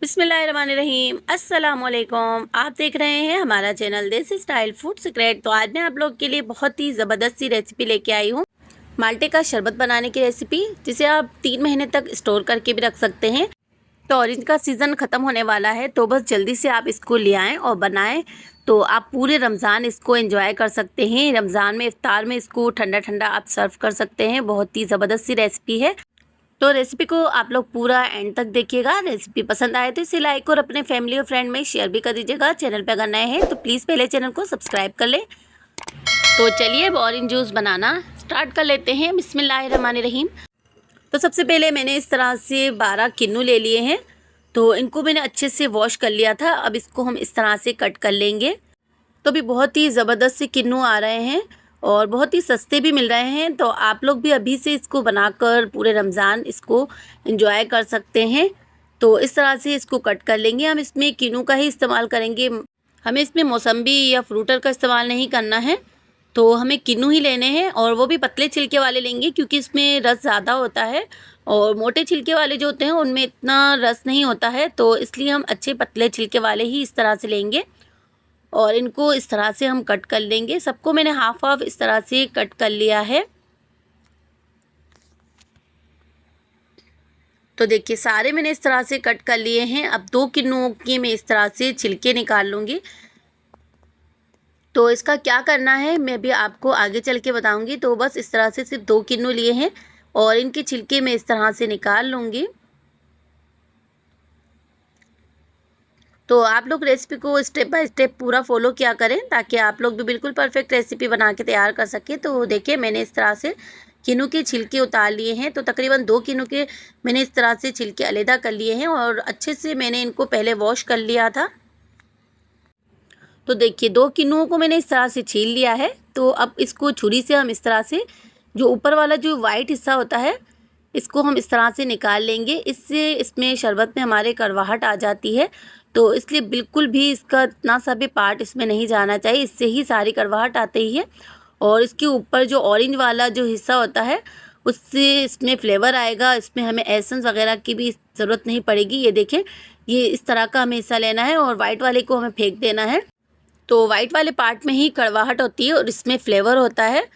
बिस्मिल्लाहिर्रहमानिर्रहीम अस्सलामुअलैकुम। आप देख रहे हैं हमारा चैनल देसी स्टाइल फूड सीक्रेट। तो आज मैं आप लोग के लिए बहुत ही ज़बरदस्त सी रेसिपी लेके आई हूँ, माल्टे का शरबत बनाने की रेसिपी, जिसे आप 3 महीने तक स्टोर करके भी रख सकते हैं। तो ऑरेंज का सीज़न ख़त्म होने वाला है, तो बस जल्दी से आप इसको ले आएँ और बनाएं, तो आप पूरे रमज़ान इसको एंजॉय कर सकते हैं। रमज़ान में इफ्तार में इसको ठंडा ठंडा आप सर्व कर सकते हैं। बहुत ही ज़बरदस्त सी रेसिपी है। तो रेसिपी को आप लोग पूरा एंड तक देखिएगा। रेसिपी पसंद आए तो इसे लाइक और अपने फैमिली और फ्रेंड में शेयर भी कर दीजिएगा। चैनल पे अगर नए हैं तो प्लीज़ पहले चैनल को सब्सक्राइब कर लें। तो चलिए अब ऑरेंज जूस बनाना स्टार्ट कर लेते हैं। बिस्मिल्लाहिर्रहमानिर्रहीम। तो सबसे पहले मैंने इस तरह से 12 किन्नू ले लिए हैं। तो इनको मैंने अच्छे से वॉश कर लिया था। अब इसको हम इस तरह से कट कर लेंगे। तो भी बहुत ही ज़बरदस्त से किन्नू आ रहे हैं और बहुत ही सस्ते भी मिल रहे हैं। तो आप लोग भी अभी से इसको बनाकर पूरे रमज़ान इसको एंजॉय कर सकते हैं। तो इस तरह से इसको कट कर लेंगे। हम इसमें किन्नू का ही इस्तेमाल करेंगे, हमें इसमें मौसम्बी या फ्रूटर का इस्तेमाल नहीं करना है। तो हमें किन्नू ही लेने हैं और वो भी पतले छिलके वाले लेंगे, क्योंकि इसमें रस ज़्यादा होता है और मोटे छिलके वाले जो होते हैं उनमें इतना रस नहीं होता है। तो इसलिए हम अच्छे पतले छिलके वाले ही इस तरह से लेंगे और इनको इस तरह से हम कट कर लेंगे। सबको मैंने हाफ हाफ इस तरह से कट कर लिया है। तो देखिए सारे मैंने इस तरह से कट कर लिए हैं। अब 2 किन्नुओं के मैं इस तरह से छिलके निकाल लूँगी। तो इसका क्या करना है मैं भी आपको आगे चल के बताऊँगी। तो बस इस तरह से सिर्फ 2 किन्नू लिए हैं और इनके छिलके मैं इस तरह से निकाल लूँगी। तो आप लोग रेसिपी को स्टेप बाय स्टेप पूरा फॉलो किया करें, ताकि आप लोग भी बिल्कुल परफेक्ट रेसिपी बना के तैयार कर सकें। तो देखिए मैंने इस तरह से किन्नू के छिलके उतार लिए हैं। तो तकरीबन 2 किन्नू के मैंने इस तरह से छिलके अलग कर लिए हैं और अच्छे से मैंने इनको पहले वॉश कर लिया था। तो देखिए 2 किन्नुओं को मैंने इस तरह से छील लिया है। तो अब इसको छुरी से हम इस तरह से जो ऊपर वाला जो वाइट हिस्सा होता है इसको हम इस तरह से निकाल लेंगे। इससे इसमें शरबत में हमारे कड़वाहट आ जाती है, तो इसलिए बिल्कुल भी इसका इतना सा भी पार्ट इसमें नहीं जाना चाहिए, इससे ही सारी कड़वाहट आती है। और इसके ऊपर जो ऑरेंज वाला जो हिस्सा होता है उससे इसमें फ्लेवर आएगा। इसमें हमें एसेंस वगैरह की भी ज़रूरत नहीं पड़ेगी। ये देखें, ये इस तरह का हमें हिस्सा लेना है और वाइट वाले को हमें फेंक देना है। तो वाइट वाले पार्ट में ही कड़वाहट होती है और इसमें फ्लेवर होता है।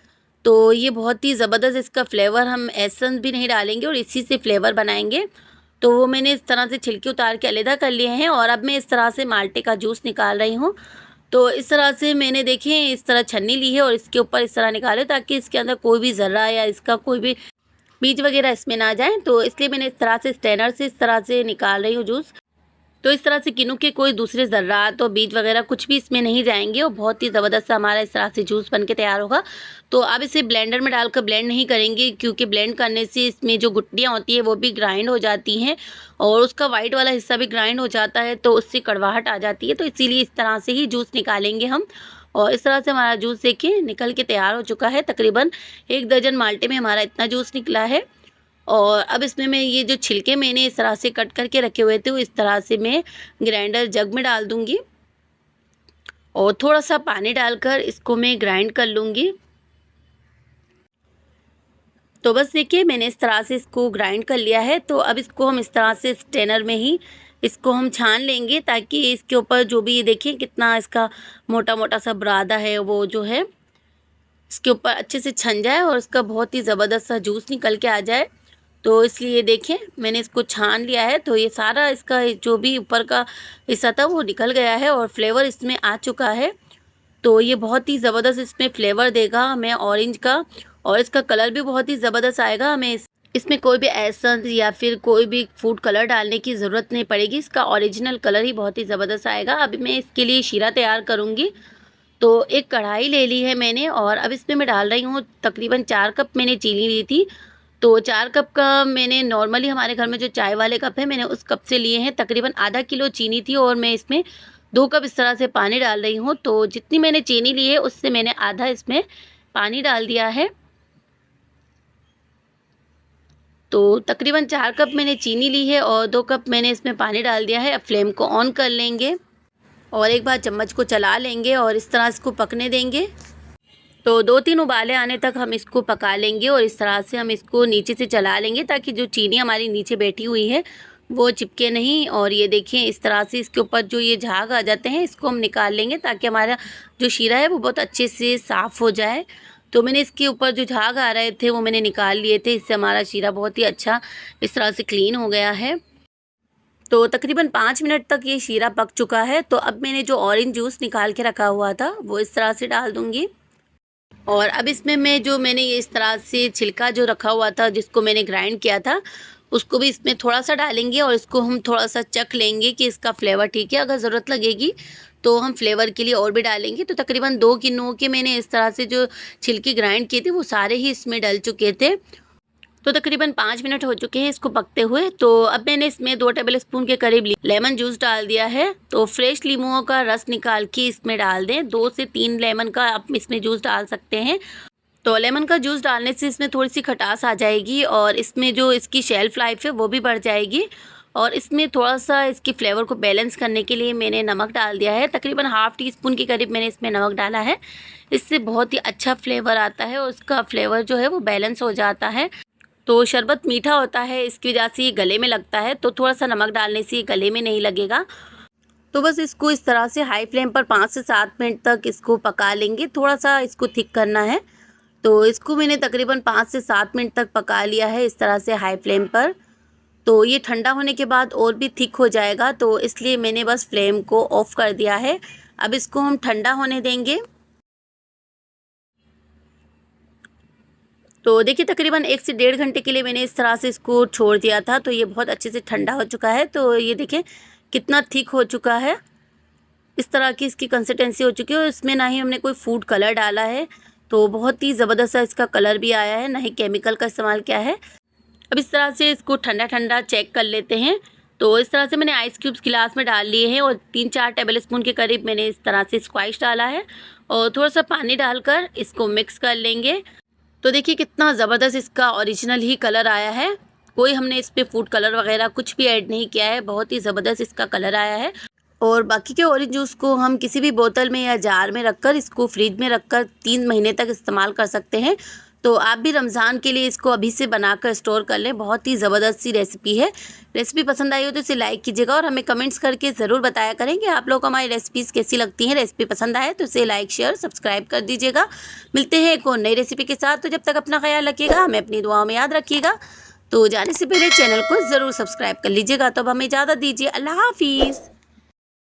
तो ये बहुत ही ज़बरदस्त इसका फ्लेवर, हम एसेंस भी नहीं डालेंगे और इसी से फ्लेवर बनाएंगे। तो वो मैंने इस तरह से छिलके उतार के अलग कर लिए हैं और अब मैं इस तरह से माल्टे का जूस निकाल रही हूँ। तो इस तरह से मैंने देखें इस तरह छन्नी ली है और इसके ऊपर इस तरह निकाले, ताकि इसके अंदर कोई भी ज़र्रा या इसका कोई भी बीज वगैरह इसमें ना जाए। तो इसलिए मैंने इस तरह से स्ट्रेनर से इस तरह से निकाल रही हूँ जूस। तो इस तरह से किन्नू के कोई दूसरे ज़र्रात और बीज वगैरह कुछ भी इसमें नहीं जाएंगे और बहुत ही ज़बरदस्त हमारा इस तरह से जूस बन के तैयार होगा। तो अब इसे ब्लेंडर में डालकर ब्लेंड नहीं करेंगे, क्योंकि ब्लेंड करने से इसमें जो गुठलियाँ होती है वो भी ग्राइंड हो जाती हैं और उसका वाइट वाला हिस्सा भी ग्राइंड हो जाता है, तो उससे कड़वाहट आ जाती है। तो इसीलिए इस तरह से ही जूस निकालेंगे हम। और इस तरह से हमारा जूस देखिए निकल के तैयार हो चुका है। तकरीबन 1 दर्जन माल्टे में हमारा इतना जूस निकला है। और अब इसमें मैं ये जो छिलके मैंने इस तरह से कट करके रखे हुए थे वो इस तरह से मैं ग्राइंडर जग में डाल दूंगी और थोड़ा सा पानी डालकर इसको मैं ग्राइंड कर लूँगी। तो बस देखिए मैंने इस तरह से इसको ग्राइंड कर लिया है। तो अब इसको हम इस तरह से स्ट्रेनर में ही इसको हम छान लेंगे, ताकि इसके ऊपर जो भी, ये देखिए कितना इसका मोटा मोटा सा बुरादा है वो जो है इसके ऊपर अच्छे से छन जाए और इसका बहुत ही ज़बरदस्त सा जूस निकल के आ जाए। तो इसलिए देखें मैंने इसको छान लिया है। तो ये सारा इसका जो भी ऊपर का हिस्सा था वो निकल गया है और फ्लेवर इसमें आ चुका है। तो ये बहुत ही ज़बरदस्त इसमें फ्लेवर देगा हमें ऑरेंज का, और इसका कलर भी बहुत ही ज़बरदस्त आएगा। हमें इसमें कोई भी एसेंस या फिर कोई भी फूड कलर डालने की ज़रूरत नहीं पड़ेगी। इसका ओरिजिनल कलर ही बहुत ही ज़बरदस्त आएगा। अभी मैं इसके लिए शीरा तैयार करूँगी। तो एक कढ़ाई ले ली है मैंने और अब इसमें मैं डाल रही हूँ तकरीबन 4 कप मैंने चीनी ली थी। तो 4 कप का मैंने, नॉर्मली हमारे घर में जो चाय वाले कप है मैंने उस कप से लिए हैं। तकरीबन आधा किलो चीनी थी और मैं इसमें 2 कप इस तरह से पानी डाल रही हूँ। तो जितनी मैंने चीनी ली है उससे मैंने आधा इसमें पानी डाल दिया है। तो तकरीबन 4 कप मैंने चीनी ली है और 2 कप मैंने इसमें पानी डाल दिया है। अब फ्लेम को ऑन कर लेंगे और एक बार चम्मच को चला लेंगे और इस तरह इसको पकने देंगे। तो 2-3 उबाले आने तक हम इसको पका लेंगे और इस तरह से हम इसको नीचे से चला लेंगे, ताकि जो चीनी हमारी नीचे बैठी हुई है वो चिपके नहीं। और ये देखिए इस तरह से इसके ऊपर जो ये झाग आ जाते हैं इसको हम निकाल लेंगे ताकि हमारा जो शीरा है वो बहुत अच्छे से साफ़ हो जाए। तो मैंने इसके ऊपर जो झाग आ रहे थे वो मैंने निकाल लिए थे, इससे हमारा शीरा बहुत ही अच्छा इस तरह से क्लीन हो गया है। तो तकरीबन 5 मिनट तक ये शीरा पक चुका है। तो अब मैंने जो ऑरेंज जूस निकाल के रखा हुआ था वो इस तरह से डाल दूँगी। और अब इसमें मैंने ये इस तरह से छिलका जो रखा हुआ था जिसको मैंने ग्राइंड किया था उसको भी इसमें थोड़ा-सा डालेंगे और इसको हम थोड़ा-सा चख लेंगे कि इसका फ्लेवर ठीक है। अगर ज़रूरत लगेगी तो हम फ्लेवर के लिए और भी डालेंगे। तो तकरीबन 2 किलो के मैंने इस तरह से जो छिलके ग्राइंड किए थे वो सारे ही इसमें डल चुके थे। तो तकरीबन 5 मिनट हो चुके हैं इसको पकते हुए। तो अब मैंने इसमें 2 टेबल स्पून के करीब लेमन जूस डाल दिया है। तो फ्रेश लीमुओं का रस निकाल के इसमें डाल दें। 2 से 3 लेमन का आप इसमें जूस डाल सकते हैं। तो लेमन का जूस डालने से इसमें थोड़ी सी खटास आ जाएगी और इसमें जो इसकी शेल्फ़ लाइफ है वो भी बढ़ जाएगी। और इसमें थोड़ा-सा इसकी फ्लेवर को बैलेंस करने के लिए मैंने नमक डाल दिया है। तकरीबन हाफ़ टी स्पून के करीब मैंने इसमें नमक डाला है। इससे बहुत ही अच्छा फ्लेवर आता है और उसका फ्लेवर जो है वो बैलेंस हो जाता है। तो शरबत मीठा होता है, इसकी वजह से ये गले में लगता है, तो थोड़ा-सा नमक डालने से ये गले में नहीं लगेगा। तो बस इसको इस तरह से हाई फ्लेम पर 5 से 7 मिनट तक इसको पका लेंगे। थोड़ा-सा इसको थिक करना है। तो इसको मैंने तकरीबन 5 से 7 मिनट तक पका लिया है इस तरह से हाई फ्लेम पर। तो ये ठंडा होने के बाद और भी थिक हो जाएगा, तो इसलिए मैंने बस फ्लेम को ऑफ़ कर दिया है। अब इसको हम ठंडा होने देंगे। तो देखिए तकरीबन 1 से 1.5 घंटे के लिए मैंने इस तरह से इसको छोड़ दिया था। तो ये बहुत अच्छे से ठंडा हो चुका है। तो ये देखें कितना थिक हो चुका है। इस तरह की इसकी कंसिस्टेंसी हो चुकी है और इसमें ना ही हमने कोई फूड कलर डाला है। तो बहुत ही ज़बरदस्त सा इसका कलर भी आया है, ना ही केमिकल का इस्तेमाल किया है। अब इस तरह से इसको ठंडा-ठंडा चेक कर लेते हैं। तो इस तरह से मैंने आइस क्यूब्स गिलास में डाल लिए हैं और 3-4 टेबल स्पून के करीब मैंने इस तरह से स्क्वैश डाला है और थोड़ा-सा पानी डालकर इसको मिक्स कर लेंगे। तो देखिए कितना ज़बरदस्त इसका ओरिजिनल ही कलर आया है। कोई हमने इस पे फूड कलर वगैरह कुछ भी ऐड नहीं किया है। बहुत ही ज़बरदस्त इसका कलर आया है। और बाकी के ऑरेंज जूस को हम किसी भी बोतल में या जार में रखकर इसको फ्रिज में रखकर 3 महीने तक इस्तेमाल कर सकते हैं। तो आप भी रमज़ान के लिए इसको अभी से बनाकर स्टोर कर लें। बहुत ही ज़बरदस्त सी रेसिपी है। रेसिपी पसंद आई हो तो इसे लाइक कीजिएगा और हमें कमेंट्स करके ज़रूर बताया करें कि आप लोग को हमारी रेसिपीज़ कैसी लगती हैं। रेसिपी पसंद आए तो इसे लाइक शेयर सब्सक्राइब कर दीजिएगा। मिलते हैं एक और नई रेसिपी के साथ। तो जब तक अपना ख्याल रखिएगा, हमें अपनी दुआओं में याद रखिएगा। तो जाने से पहले चैनल को ज़रूर सब्सक्राइब कर लीजिएगा। तो अब हमें इजाज़त दीजिए। अल्लाह हाफ़िज़।